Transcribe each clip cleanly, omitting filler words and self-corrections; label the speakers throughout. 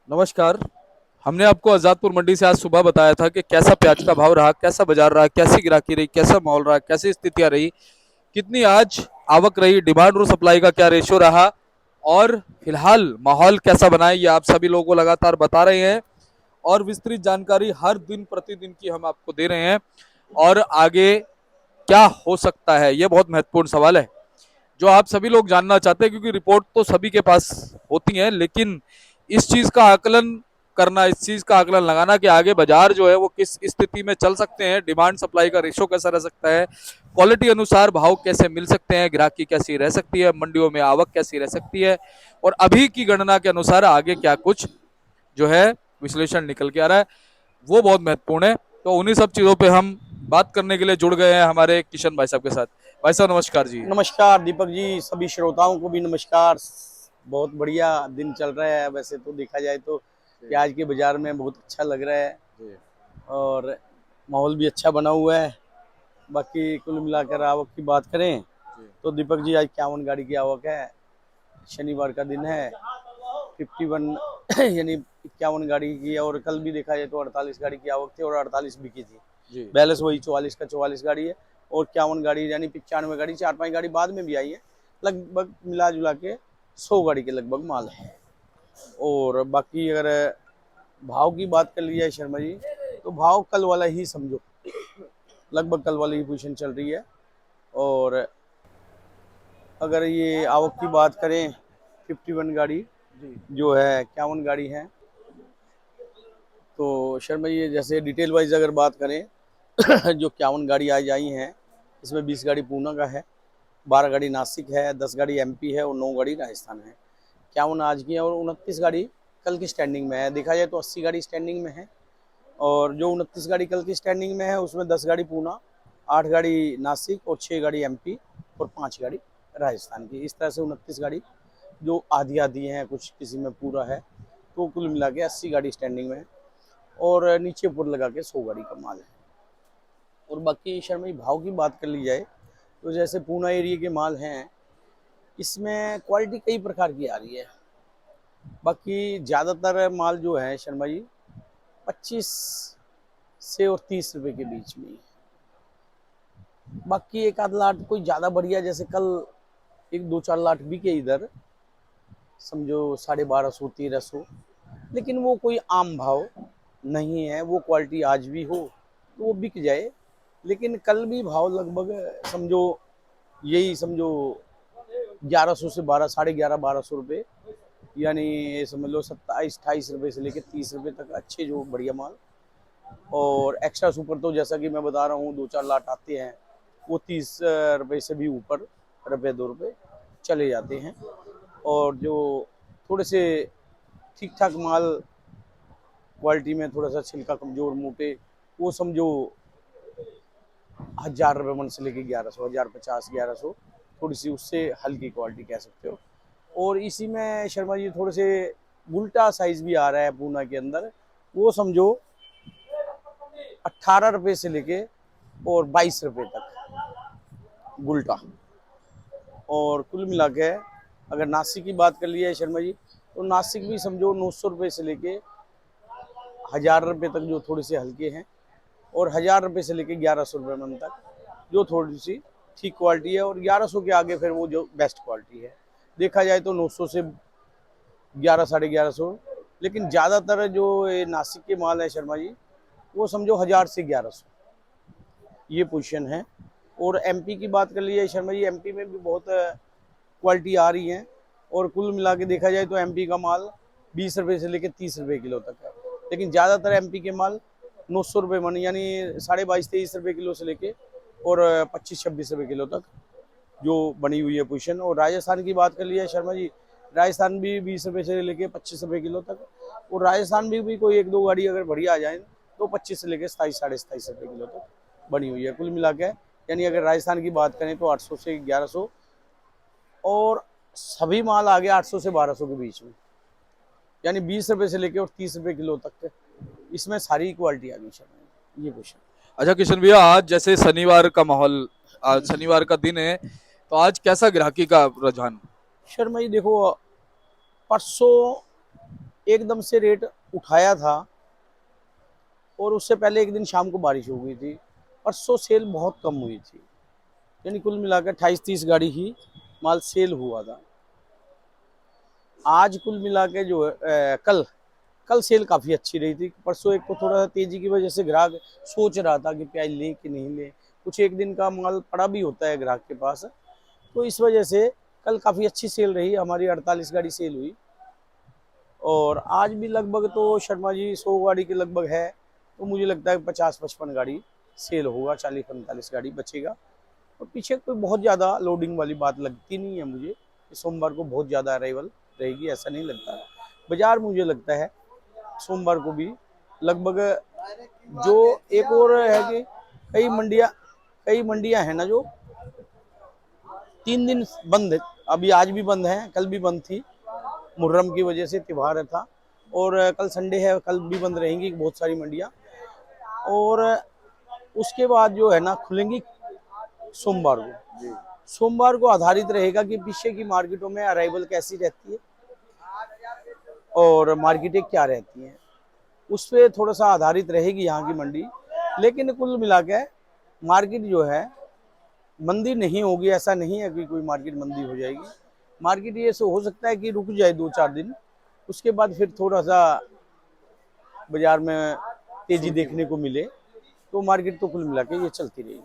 Speaker 1: नमस्कार। हमने आपको आजादपुर मंडी से आज सुबह बताया था कि कैसा प्याज का भाव रहा, कैसा बाजार रहा, कैसी ग्राहकी रही, कैसा माहौल रहा, कैसी स्थितियां रही, कितनी आज आवक रही, डिमांड और सप्लाई का क्या रेशियो रहा और फिलहाल माहौल कैसा बना है, ये आप सभी लोगों को लगातार बता रहे हैं और विस्तृत जानकारी हर दिन प्रतिदिन की हम आपको दे रहे हैं। और आगे क्या हो सकता है, ये बहुत महत्वपूर्ण सवाल है जो आप सभी लोग जानना चाहते हैं, क्योंकि रिपोर्ट तो सभी के पास होती है, लेकिन इस चीज का आकलन करना, इस चीज का आकलन लगाना कि आगे बाजार जो है वो किस स्थिति में चल सकते हैं, डिमांड सप्लाई का रेशो कैसा रह सकता है, क्वालिटी अनुसार भाव कैसे मिल सकते हैं, ग्राहकी कैसी रह सकती है, मंडियों में आवक कैसी रह सकती है और अभी की गणना के अनुसार आगे क्या कुछ जो है विश्लेषण निकल के आ रहा है, वो बहुत महत्वपूर्ण है। तो उन्हीं सब चीजों पे हम बात करने के लिए जुड़ गए हैं हमारे किशन भाई साहब के साथ। भाई साहब नमस्कार जी।
Speaker 2: नमस्कार दीपक जी, सभी श्रोताओं को भी नमस्कार। बहुत बढ़िया दिन चल रहा है। वैसे तो देखा जाए तो प्याज के बाजार में बहुत अच्छा लग रहा है और माहौल भी अच्छा बना हुआ है। बाकी कुल मिलाकर आवक की बात करें तो दीपक जी आज 51 गाड़ी की आवक है। शनिवार का दिन है। 51 यानी 51 गाड़ी की, और कल भी देखा जाए तो 48 गाड़ी की आवक थी और 48 बिकी थी।
Speaker 1: जी
Speaker 2: बैलेंस वही 44 का 44 गाड़ी है और 51 गाड़ी यानी 95 गाड़ी, 4-5 गाड़ी बाद में भी आई है। लगभग मिला जुला के 100 गाड़ी के लगभग माल है। और बाकी अगर भाव की बात कर ली जाए शर्मा जी, तो भाव कल वाला ही समझो, लगभग कल वाली ही पोजीशन चल रही है। और अगर ये आवक की बात करें, 51 गाड़ी जो है 51 गाड़ी है, तो शर्मा जी जैसे डिटेल वाइज अगर बात करें जो 51 गाड़ी आज आई हैं, इसमें 20 गाड़ी पूना का है, 12 गाड़ी नासिक है, 10 गाड़ी एमपी है और 9 गाड़ी राजस्थान है। 51 आज की है और 29 गाड़ी कल की स्टैंडिंग में है। देखा जाए तो 80 गाड़ी स्टैंडिंग में है और जो 29 गाड़ी कल की स्टैंडिंग में है उसमें 10 गाड़ी पूना, 8 गाड़ी नासिक और 6 गाड़ी एमपी और 5 गाड़ी राजस्थान की। इस तरह से 29 गाड़ी जो आधी आधी हैं, कुछ किसी में पूरा है, तो कुल मिला के 80 गाड़ी स्टैंडिंग में है और नीचे ऊपर लगा के 100 गाड़ी का माल है। और बाकी शर्मा जी भाव की बात कर ली जाए तो जैसे पूना एरिया के माल हैं, इसमें क्वालिटी कई प्रकार की आ रही है। बाकी ज़्यादातर माल जो है शर्मा जी 25 से और 30 रुपए के बीच में ही है। बाकी एक आध लाट कोई ज़्यादा बढ़िया, जैसे कल एक दो चार लाट बिके इधर, समझो 1250 1300, लेकिन वो कोई आम भाव नहीं है। वो क्वालिटी आज भी हो तो वो बिक जाए, लेकिन कल भी भाव लगभग समझो, यही समझो 1100 से 12, 1150 1200 रुपये, यानी ये समझ लो 27 28 रुपये से लेकर 30 रुपये तक अच्छे जो बढ़िया माल। और एक्स्ट्रा सुपर तो जैसा कि मैं बता रहा हूँ, दो चार लाट आते हैं, वो 30 रुपये से भी ऊपर, रुपये 2 रुपये चले जाते हैं। और जो थोड़े से ठीक ठाक माल क्वालिटी में, थोड़ा सा छिलका कमजोर मोटे, वो समझो 1000 रुपये मन से लेके 1100, 1050 1100, थोड़ी सी उससे हल्की क्वालिटी कह सकते हो। और इसी में शर्मा जी थोड़े से उल्टा साइज भी आ रहा है पूना के अंदर, वो समझो 18 रुपये से लेके और 22 रुपये तक गुल्टा। और कुल मिला के अगर नासिक की बात कर लिया है शर्मा जी, तो नासिक भी समझो 900 रुपये से लेके 1000 रुपये तक जो थोड़े से हल्के हैं, और 1000 रुपये से लेके 1100 रुपये मन तक जो थोड़ी सी ठीक क्वालिटी है। और 1100 के आगे फिर वो जो बेस्ट क्वालिटी है। देखा जाए तो 900 से 11 साढ़े 1100, लेकिन ज़्यादातर जो ये नासिक के माल है शर्मा जी, वो समझो 1000 से 1100, ये पोजीशन है। और एमपी की बात कर लीजिए शर्मा जी, एमपी में भी बहुत क्वालिटी आ रही है। और कुल मिला के देखा जाए तो एमपी का माल 20 रुपये से लेकर 30 रुपये किलो तक है, लेकिन ज़्यादातर एमपी के माल 900 रुपये मन, यानी 22-23 रुपये किलो से लेके और 25-26 रुपये किलो तक जो बनी हुई है पोजीशन। और राजस्थान की बात कर लिया शर्मा जी, राजस्थान भी 20 रुपये से लेके 25 रुपये किलो तक, और राजस्थान भी कोई एक दो गाड़ी अगर बढ़िया आ जाए तो 25 से लेके 27 साढ़े 27 रुपये किलो तक बनी हुई है कुल मिला के। यानी अगर राजस्थान की बात करें तो 800 से 1100, और सभी माल आ गया 800 से 1200 के बीच में, यानी 20 रुपये से लेके और 30 रुपये किलो तक इसमें सारी क्वालिटी आ गई शर्मा, ये क्वेश्चन।
Speaker 1: अच्छा किशन भैया, आज जैसे शनिवार का माहौल, आज शनिवार का दिन है, तो आज कैसा ग्राहकी का रुझान?
Speaker 2: शर्मा जी देखो, परसों एकदम से रेट उठाया था, और उससे पहले एक दिन शाम को बारिश हो गई थी। परसों सेल बहुत कम हुई थी, यानी कुल मिलाकर 28-30 गाड़ी ही माल सेल हुआ था। आज कुल मिला के जो है कल कल सेल काफ़ी अच्छी रही थी। परसों एक तो थोड़ा सा तेज़ी की वजह से ग्राहक सोच रहा था कि प्याज लें कि नहीं लें, कुछ एक दिन का माल पड़ा भी होता है ग्राहक के पास, तो इस वजह से कल काफ़ी अच्छी सेल रही, हमारी 48 गाड़ी सेल हुई। और आज भी लगभग तो शर्मा जी 100 गाड़ी के लगभग है, तो मुझे लगता है 50-55 गाड़ी सेल होगा, 40-45 गाड़ी बचेगा। और पीछे कोई बहुत ज़्यादा लोडिंग वाली बात लगती नहीं है मुझे कि सोमवार को बहुत ज़्यादा अराइवल रहेगी, ऐसा नहीं लगता। बाजार मुझे लगता है सोमवार को भी लगभग, जो एक और है कि कई मंडियां हैं ना जो 3 दिन बंद है, अभी आज भी बंद है, कल भी बंद थी, मुहर्रम की वजह से त्योहार था, और कल संडे है, कल भी बंद रहेंगी बहुत सारी मंडियां। और उसके बाद जो है ना खुलेंगी सोमवार को। सोमवार को आधारित रहेगा कि पीछे की मार्केटों में अराइवल कैसी रहती है और मार्केटें क्या रहती हैं, उस पर थोड़ा सा आधारित रहेगी यहाँ की मंडी। लेकिन कुल मिला के मार्केट जो है मंदी नहीं होगी, ऐसा नहीं है कि कोई मार्केट मंदी हो जाएगी। मार्केट ये हो सकता है कि रुक जाए 2-4 दिन, उसके बाद फिर थोड़ा सा बाजार में तेजी देखने को मिले, तो मार्केट तो कुल मिला के ये चलती रहेगी।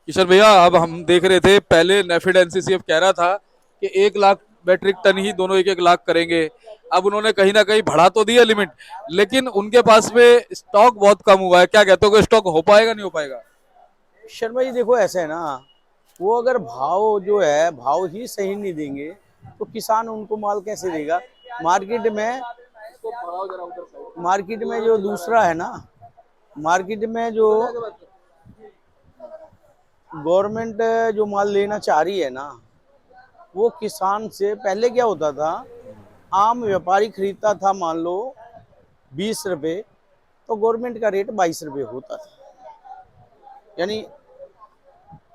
Speaker 1: किशन भैया, अब हम देख रहे थे पहले नेफेड एनसीसीएफ कह रहा था कि 1 लाख मैट्रिक टन ही दोनों 1-1 लाख करेंगे। अब उन्होंने कहीं ना कहीं बढ़ा तो दिया लिमिट, लेकिन उनके पास में स्टॉक बहुत कम हुआ है। क्या कहते हो कि स्टॉक हो पाएगा नहीं हो पाएगा?
Speaker 2: शर्मा जी देखो ऐसे है ना, वो अगर भाव जो है भाव ही सही नहीं देंगे तो किसान उनको माल कैसे देगा। मार्केट में जो दूसरा है ना, मार्केट में जो गवर्नमेंट जो माल लेना चाह रही है ना, वो किसान से पहले क्या होता था, आम व्यापारी खरीदता था मान लो 20 रुपए, तो गवर्नमेंट का रेट 22 रुपए होता था। यानी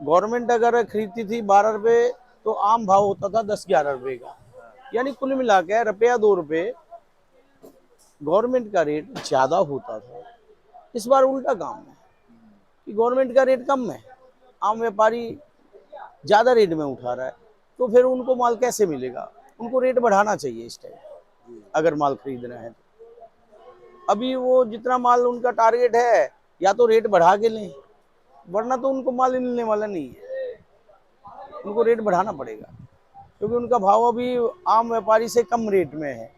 Speaker 2: गवर्नमेंट अगर खरीदती थी 12 रुपए, तो आम भाव होता था 10-11 रुपए का। यानी कुल मिला के रुपया 2 रुपए गवर्नमेंट का रेट ज्यादा होता था। इस बार उल्टा काम है कि गवर्नमेंट का रेट कम है, आम व्यापारी ज्यादा रेट में उठा रहा है, तो फिर उनको माल कैसे मिलेगा। उनको रेट बढ़ाना चाहिए इस टाइम अगर माल खरीदना है तो। अभी वो जितना माल उनका टारगेट है, या तो रेट बढ़ा के लें, वरना तो उनको माल मिलने वाला नहीं है। उनको रेट बढ़ाना पड़ेगा, क्योंकि उनका भाव अभी आम व्यापारी से कम रेट में है।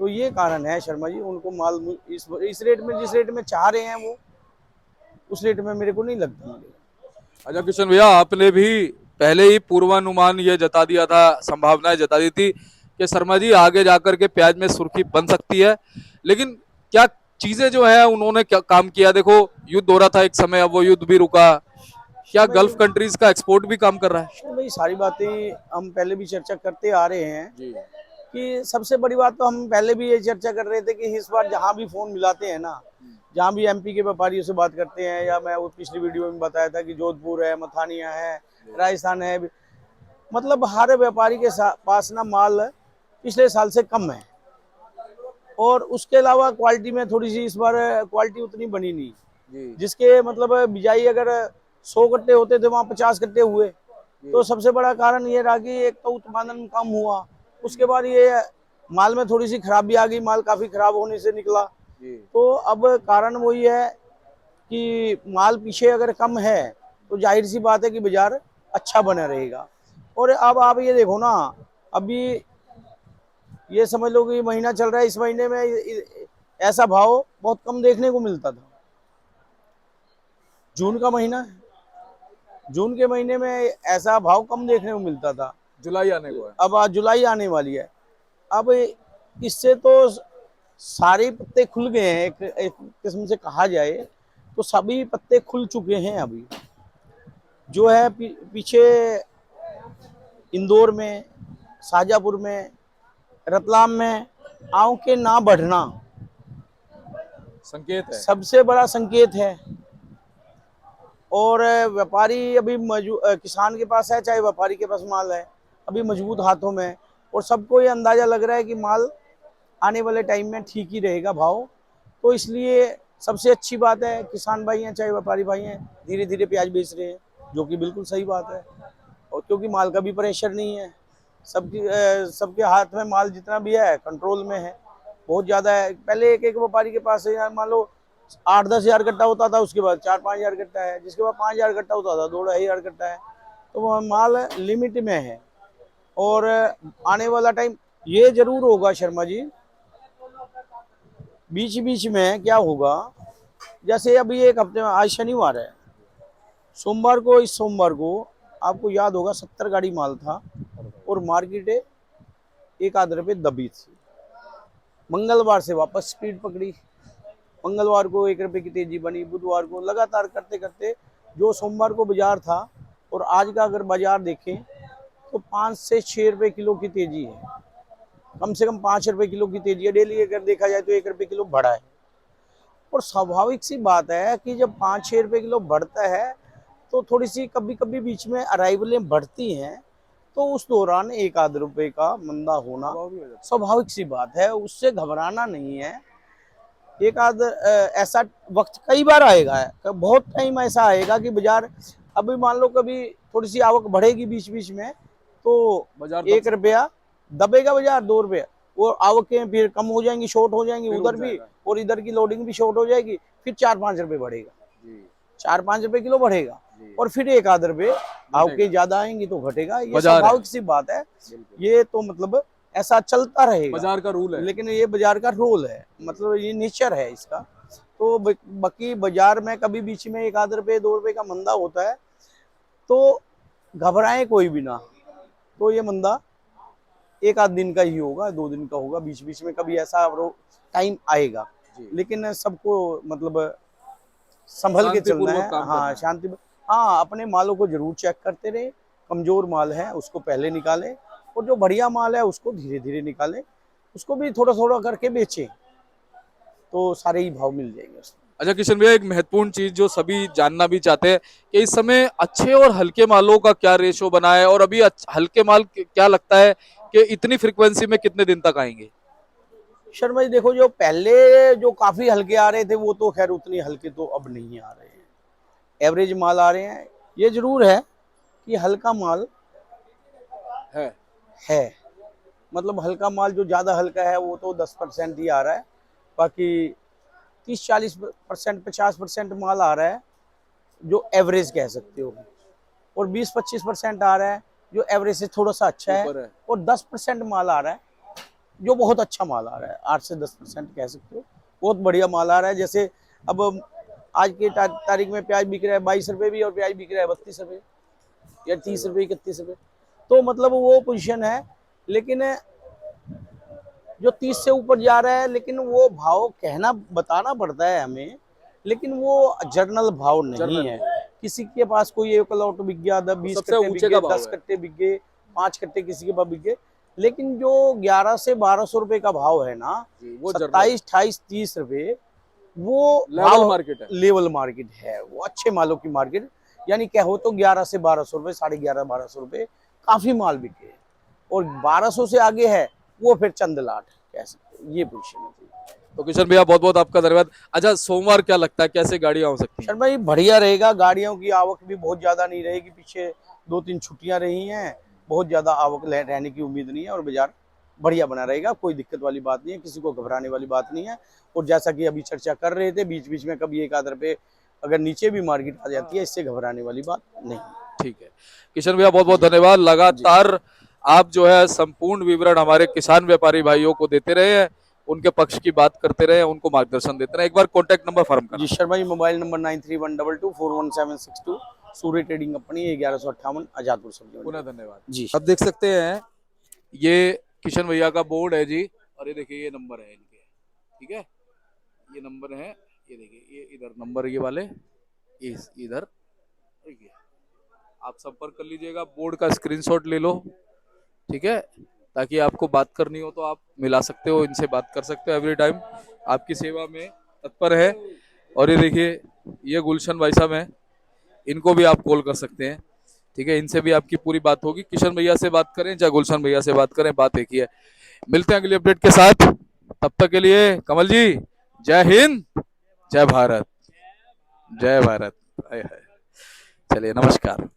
Speaker 2: तो ये कारण है शर्मा जी, उनको माल इस रेट में, जिस रेट में चाह रहे हैं वो, उस रेट में मेरे को नहीं लगता मिलेगा।
Speaker 1: अच्छा किशन भैया, आपने भी पहले ही पूर्वानुमान ये जता दिया था, संभावनाएं जता दी थी कि शर्मा जी आगे जाकर के प्याज में सुर्खी बन सकती है। लेकिन क्या चीजें जो है उन्होंने क्या काम किया? देखो, युद्ध हो रहा था एक समय, अब वो युद्ध भी रुका। क्या
Speaker 2: शर्मा
Speaker 1: गल्फ
Speaker 2: जी
Speaker 1: कंट्रीज का एक्सपोर्ट भी काम कर रहा है?
Speaker 2: शर्मा जी सारी बातें हम पहले भी चर्चा करते आ रहे हैं
Speaker 1: जी
Speaker 2: कि सबसे बड़ी बात तो हम पहले भी ये चर्चा कर रहे थे कि इस बार जहाँ भी फोन मिलाते हैं ना, जहाँ भी एमपी के व्यापारियों से बात करते हैं, या मैं वो पिछली वीडियो में बताया था कि जोधपुर है, मथानिया है, राजस्थान है, मतलब हर व्यापारी के पास ना माल पिछले साल से कम है। और उसके अलावा क्वालिटी में थोड़ी सी इस बार क्वालिटी उतनी बनी नहीं,
Speaker 1: जी
Speaker 2: जिसके मतलब बिजाई अगर 100 कट्टे होते थे वहाँ 50 कट्टे हुए। तो सबसे बड़ा कारण ये रहा कि एक तो उत्पादन कम हुआ, उसके बाद ये माल में थोड़ी सी खराबी आ गई, माल काफी खराब होने से निकला।
Speaker 1: जी
Speaker 2: तो अब कारण वही है कि माल पीछे अगर कम है, तो जाहिर सी बात है कि बाजार अच्छा बना रहेगा। और अब आप ये देखो ना, अभी ये समझ लो कि महीना चल रहा है, इस महीने में ऐसा भाव बहुत कम देखने को मिलता था। जून का महीना है, जून के महीने में ऐसा भाव कम देखने को मिलता था।
Speaker 1: जुलाई आने को है।
Speaker 2: अब आज जुलाई आने वाली है, अब इससे तो सारे पत्ते खुल गए हैं, एक किस्म से कहा जाए तो सभी पत्ते खुल चुके हैं। अभी जो है पीछे इंदौर में, शाजापुर में, रतलाम में आम के ना बढ़ना
Speaker 1: संकेत है।
Speaker 2: सबसे बड़ा संकेत है। और व्यापारी अभी किसान के पास है, चाहे व्यापारी के पास माल है, अभी मजबूत हाथों में, और सबको ये अंदाजा लग रहा है कि माल आने वाले टाइम में ठीक ही रहेगा भाव। तो इसलिए सबसे अच्छी बात है, किसान भाई हैं चाहे व्यापारी भाई हैं, धीरे धीरे प्याज बेच रहे हैं, जो कि बिल्कुल सही बात है। और क्योंकि माल का भी प्रेशर नहीं है, सबके हाथ में माल जितना भी है कंट्रोल में है, बहुत ज़्यादा है। पहले एक एक व्यापारी के पास है यार, मान लो 8-10 हज़ार कट्टा होता था, उसके बाद 4-5 हज़ार कट्टा है, जिसके बाद 5 हज़ार कट्टा होता था 2-2.5 हज़ार कट्टा है। तो वो माल लिमिट में है। और आने वाला टाइम ये जरूर होगा शर्मा जी, बीच बीच में क्या होगा, जैसे अभी एक हफ्ते में, आज शनिवार है, सोमवार को, इस सोमवार को आपको याद होगा 70 गाड़ी माल था और मार्केट एक आध रुपये दबी थी। मंगलवार से वापस स्पीड पकड़ी, मंगलवार को 1 रुपये की तेजी बनी, बुधवार को लगातार करते करते जो सोमवार को बाजार था और आज का अगर बाजार देखें तो 5 से 6 रुपये किलो की तेजी है, कम से कम 5 रुपये किलो की तेजी है। डेली अगर देखा जाए तो 1 रुपये किलो बढ़ा है। और स्वाभाविक सी बात है कि जब 5-6 रुपये किलो बढ़ता है तो थोड़ी सी कभी कभी बीच में अराइवलें बढ़ती हैं, तो उस दौरान 1 आध रुपये का मंदा होना स्वाभाविक सी बात है, उससे घबराना नहीं है। एक आध ऐसा वक्त कई बार आएगा, बहुत टाइम ऐसा आएगा कि बाजार, अभी मान लो कभी थोड़ी सी आवक बढ़ेगी बीच बीच में तो
Speaker 1: बाजार
Speaker 2: 1 रुपया दबेगा, बाजार 2 रुपया, वो आवकें फिर कम हो जाएंगी, शॉर्ट हो जाएंगी उधर भी, और इधर की लोडिंग भी शॉर्ट हो जाएगी, फिर 4-5 रुपये बढ़ेगा, 4-5 रुपये किलो बढ़ेगा, और फिर 1 आध रुपये आवकें ज्यादा आएंगी तो घटेगा। ये स्वाभाविक सी बात है, ये तो मतलब ऐसा चलता रहेगा,
Speaker 1: बाजार का रूल है।
Speaker 2: लेकिन ये बाजार का रोल है, मतलब ये नेचर है इसका। तो बाकी बाजार में कभी बीच में 1 आध रुपये 2 रुपये का मंदा होता है तो घबराए कोई भी ना, तो ये मंदा 1 आध दिन का ही होगा, 2 दिन का होगा, बीच बीच में कभी ऐसा टाइम आएगा, लेकिन सबको मतलब संभल के चलना है। हाँ, शांति। हाँ, अपने मालों को जरूर चेक करते रहे, कमजोर माल है उसको पहले निकालें और जो बढ़िया माल है उसको धीरे धीरे निकालें, उसको भी थोड़ा थोड़ा करके बेचें तो सारे ही भाव मिल जाएंगे उसमें।
Speaker 1: अच्छा किशन भैया, एक महत्वपूर्ण चीज जो सभी जानना भी चाहते हैं कि इस समय अच्छे और हल्के मालों का क्या रेशो बना है, और अभी हल्के माल क्या लगता है कि इतनी फ्रीक्वेंसी में कितने दिन तक आएंगे?
Speaker 2: शर्मा जी देखो, जो पहले जो काफी हल्के आ रहे थे वो तो खैर उतने हल्के तो अब नहीं आ रहे हैं, एवरेज माल आ रहे हैं। ये जरूर है कि हल्का माल है, मतलब हल्का माल जो ज्यादा हल्का है वो तो 10% ही आ रहा है, बाकी 30-40%, 50% माल आ रहा है जो एवरेज कह सकते हो, और 20-25% आ रहा है जो एवरेज से थोड़ा सा अच्छा है, और 10% माल आ रहा है जो बहुत अच्छा माल आ रहा है, 8 से 10% कह सकते हो, बहुत बढ़िया माल आ रहा है। जैसे अब आज की तारीख में प्याज बिक रहा है 22 रुपये भी, और प्याज बिक रहा है 32 रुपये या 30 रुपये, 31 रुपये, तो मतलब वो पोजीशन है। लेकिन जो 30 से ऊपर जा रहा है, लेकिन वो भाव कहना बताना पड़ता है हमें, लेकिन वो जर्नल भाव नहीं है। किसी के पास कोई एक लॉट बिक गया, 20 कट्टे बिक गए, 10 कट्टे बिक गए, 5 कट्टे किसी के पास बिक गए, लेकिन जो 11 से 1200 रुपए का भाव है ना, वो 27, 28, 30 रुपए, वो
Speaker 1: लेवल मार्केट है,
Speaker 2: लेवल मार्केट है, वो अच्छे मालों की मार्केट। यानी कहो तो 11 से 1200 रुपए, 11.5-1200 रुपए काफी माल बिके, और 1200 से आगे है वो फिर चंद लाट कह सकते, ये पोजीशन है।
Speaker 1: तो किशन भैया बहुत बहुत आपका धन्यवाद। अच्छा सोमवार क्या लगता है कैसे गाड़ियां हो सकती हैं?
Speaker 2: शर्मा जी बढ़िया रहेगा, गाड़ियों की आवक भी बहुत ज्यादा नहीं रहेगी, पीछे 2-3 छुट्टियां रही हैं, बहुत ज्यादा आवक रहने की उम्मीद नहीं है, और बाजार बढ़िया बना रहेगा, कोई दिक्कत वाली बात नहीं है, किसी को घबराने वाली बात नहीं है। और जैसा कि अभी चर्चा कर रहे थे, बीच बीच में कभी 1 आध रुपये अगर नीचे भी मार्केट आ जाती है, इससे घबराने वाली बात नहीं।
Speaker 1: ठीक है किशन भैया, बहुत बहुत धन्यवाद। लगातार आप जो है संपूर्ण विवरण हमारे किसान व्यापारी भाइयों को देते रहे हैं, उनके पक्ष की बात करते रहे, उनको मार्गदर्शन देते रहे। एक बार कॉन्टैक्ट नंबर फर्म कर।
Speaker 2: जी शर्मा जी, मोबाइल नंबर 9312241762, सूर्य ट्रेडिंग कंपनी, 1158 आजादपुर सब्जी।
Speaker 1: पुनः धन्यवाद
Speaker 2: जी।
Speaker 1: अब देख सकते हैं ये किशन भैया का बोर्ड है जी, और ये देखिए ये नंबर है इनके, ठीक है, ये नंबर है, ये देखिए ये इधर नंबर ये वाले, इधर देखिए, आप संपर्क कर लीजिएगा, बोर्ड का स्क्रीनशॉट ले लो, ठीक है, ताकि आपको बात करनी हो तो आप मिला सकते हो, इनसे बात कर सकते हो, एवरी टाइम आपकी सेवा में तत्पर है। और ये देखिए ये गुलशन भाई साहब हैं, इनको भी आप कॉल कर सकते हैं, ठीक है, इनसे भी आपकी पूरी बात होगी। किशन भैया से बात करें चाहे गुलशन भैया से बात करें, बात एक ही है। मिलते हैं अगली अपडेट के साथ। तब तक के लिए कमल जी, जय हिंद, जय भारत, जय भारत। हाय हाय। चलिए नमस्कार।